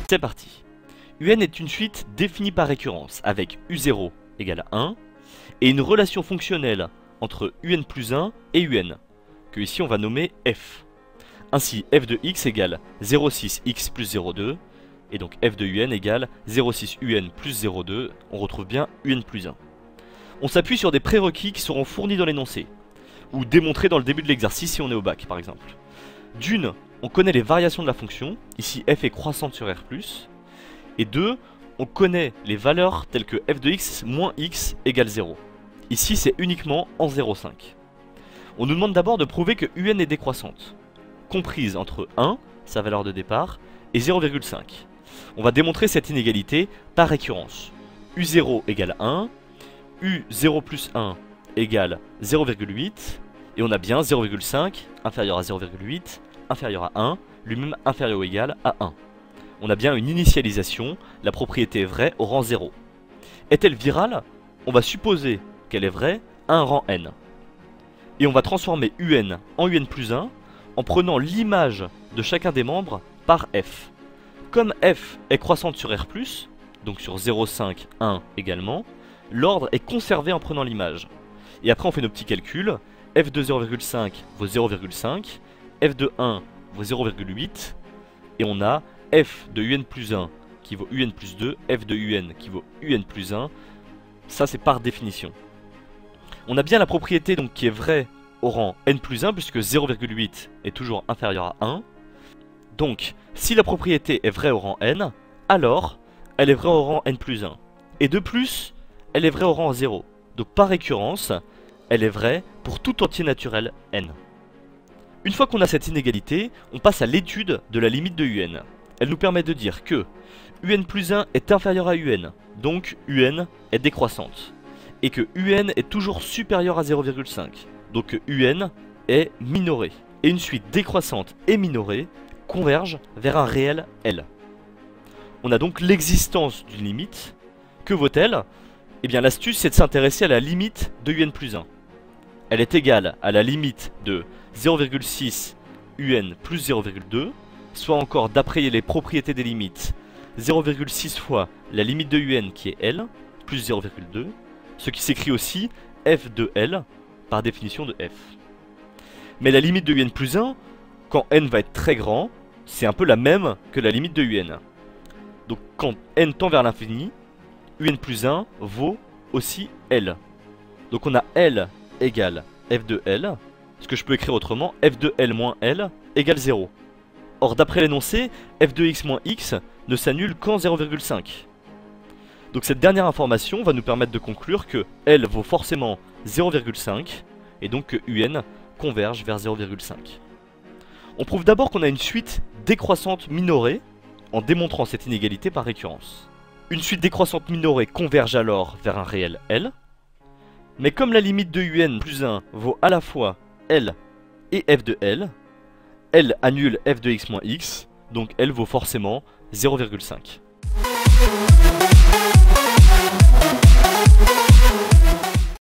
C'est parti. UN est une suite définie par récurrence avec U0 égale 1 et une relation fonctionnelle entre UN plus 1 et UN, que ici on va nommer F. Ainsi f de x égale 0,6x plus 0,2 et donc f de UN égale 0,6 UN plus 0,2, on retrouve bien UN plus 1. On s'appuie sur des prérequis qui seront fournis dans l'énoncé, ou démontrés dans le début de l'exercice si on est au bac par exemple. D'une, on connaît les variations de la fonction, ici f est croissante sur R+, et deux, on connaît les valeurs telles que f de x moins x égale 0. Ici c'est uniquement en 0,5. On nous demande d'abord de prouver que UN est décroissante, comprise entre 1, sa valeur de départ, et 0,5. On va démontrer cette inégalité par récurrence. U0 égale 1, U0 plus 1 égale 0,8, et on a bien 0,5 inférieur à 0,8, inférieur à 1, lui-même inférieur ou égal à 1. On a bien une initialisation, la propriété est vraie au rang 0. Est-elle virale? On va supposer qu'elle est vraie à un rang n. Et on va transformer UN en UN plus 1 en prenant l'image de chacun des membres par f. Comme f est croissante sur R+, donc sur 0,5, 1 également, l'ordre est conservé en prenant l'image. Et après on fait nos petits calculs, f de 0,5 vaut 0,5, f de 1 vaut 0,8, et on a f de UN plus 1 qui vaut UN plus 2, f de UN qui vaut UN plus 1, ça c'est par définition. On a bien la propriété donc qui est vraie au rang n plus 1 puisque 0,8 est toujours inférieur à 1. Donc si la propriété est vraie au rang n, alors elle est vraie au rang n plus 1. Et de plus, elle est vraie au rang 0. Donc par récurrence, elle est vraie pour tout entier naturel n. Une fois qu'on a cette inégalité, on passe à l'étude de la limite de UN. Elle nous permet de dire que UN plus 1 est inférieur à UN, donc UN est décroissante. Et que UN est toujours supérieur à 0,5, donc que UN est minorée. Et une suite décroissante et minorée converge vers un réel L. On a donc l'existence d'une limite. Que vaut-elle? Eh bien l'astuce c'est de s'intéresser à la limite de UN plus 1. Elle est égale à la limite de 0,6 UN plus 0,2, soit encore d'après les propriétés des limites, 0,6 fois la limite de UN qui est L, plus 0,2, ce qui s'écrit aussi f de L, par définition de f. Mais la limite de UN plus 1, quand n va être très grand, c'est un peu la même que la limite de UN. Donc quand n tend vers l'infini, UN plus 1 vaut aussi L. Donc on a L égale f de L, ce que je peux écrire autrement, f de L moins L égale 0. Or d'après l'énoncé, f de x moins x ne s'annule qu'en 0,5. Donc cette dernière information va nous permettre de conclure que L vaut forcément 0,5 et donc que UN converge vers 0,5. On prouve d'abord qu'on a une suite décroissante minorée en démontrant cette inégalité par récurrence. Une suite décroissante minorée converge alors vers un réel L, mais comme la limite de UN plus 1 vaut à la fois L et f de L, L annule f de x moins x, donc L vaut forcément 0,5.